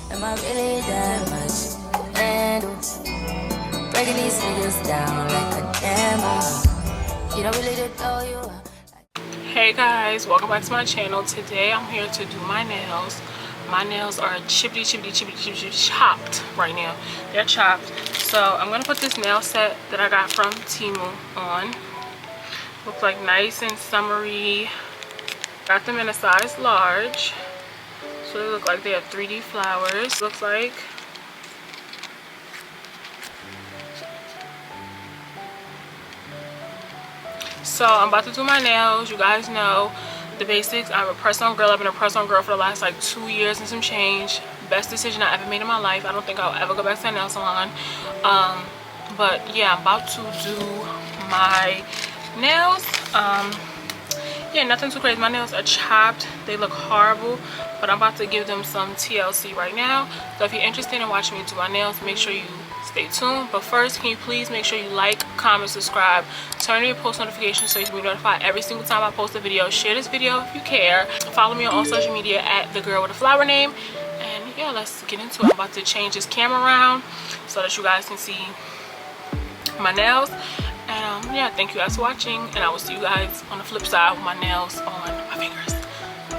Am I really that much to handle? Breaking these niggas down like a demo. You don't really know you are. Hey guys, welcome back to my channel. Today I'm here to do my nails. My nails are chippity chopped right now. They're chopped. So I'm gonna put this nail set that I got from Temu on. Looks like nice and summery. Got them in a size large. So they look like they have 3D flowers. Looks like. So I'm about to do my nails. You guys know the basics. I'm a press-on girl. I've been a press-on girl for the last like 2 years and some change. Best decision I ever made in my life. I don't think I'll ever go back to a nail salon. But yeah, I'm about to do my nails. Yeah, nothing too crazy. My nails are chopped. They look horrible, but I'm about to give them some TLC right now. So if you're interested in watching me do my nails, make sure you stay tuned. But first, can you please make sure you like, comment, subscribe, turn on your post notifications so you can be notified every single time I post a video. Share this video if you care. Follow me on all social media at the girl with a flower name. And yeah, let's get into it. I'm about to change this camera around so that you guys can see my nails. And yeah, thank you guys for watching, and I will see you guys on the flip side with my nails on my fingers.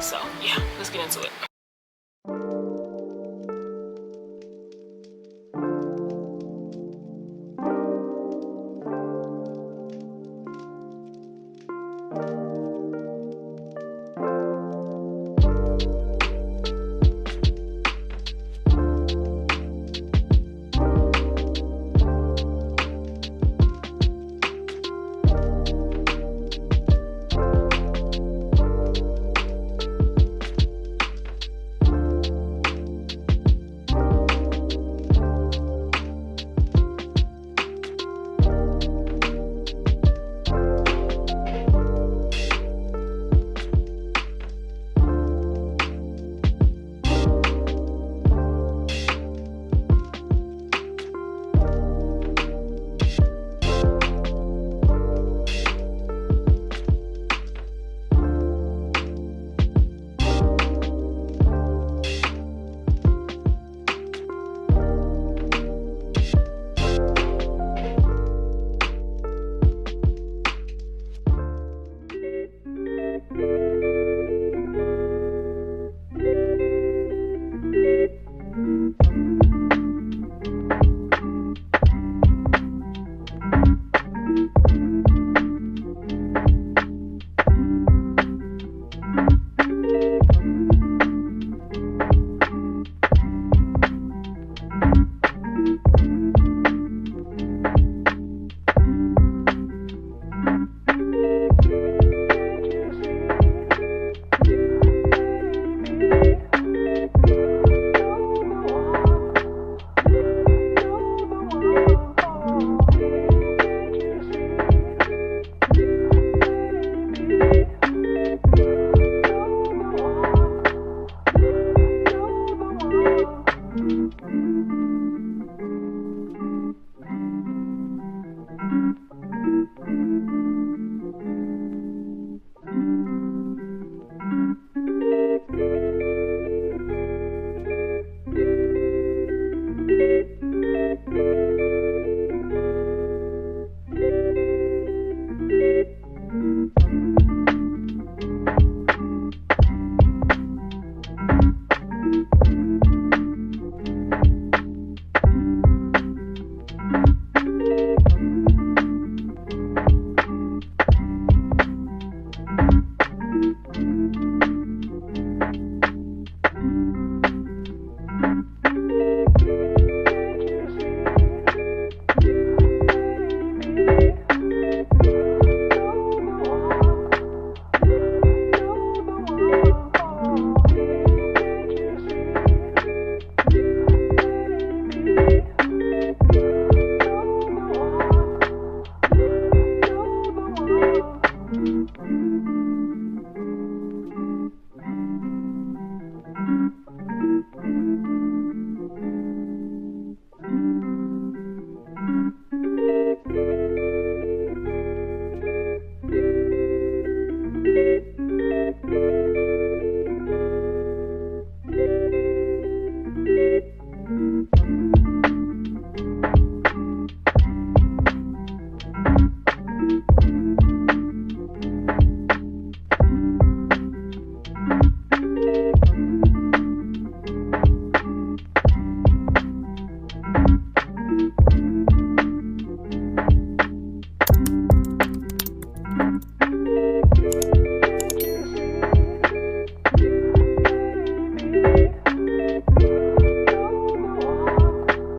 So yeah, let's get into it.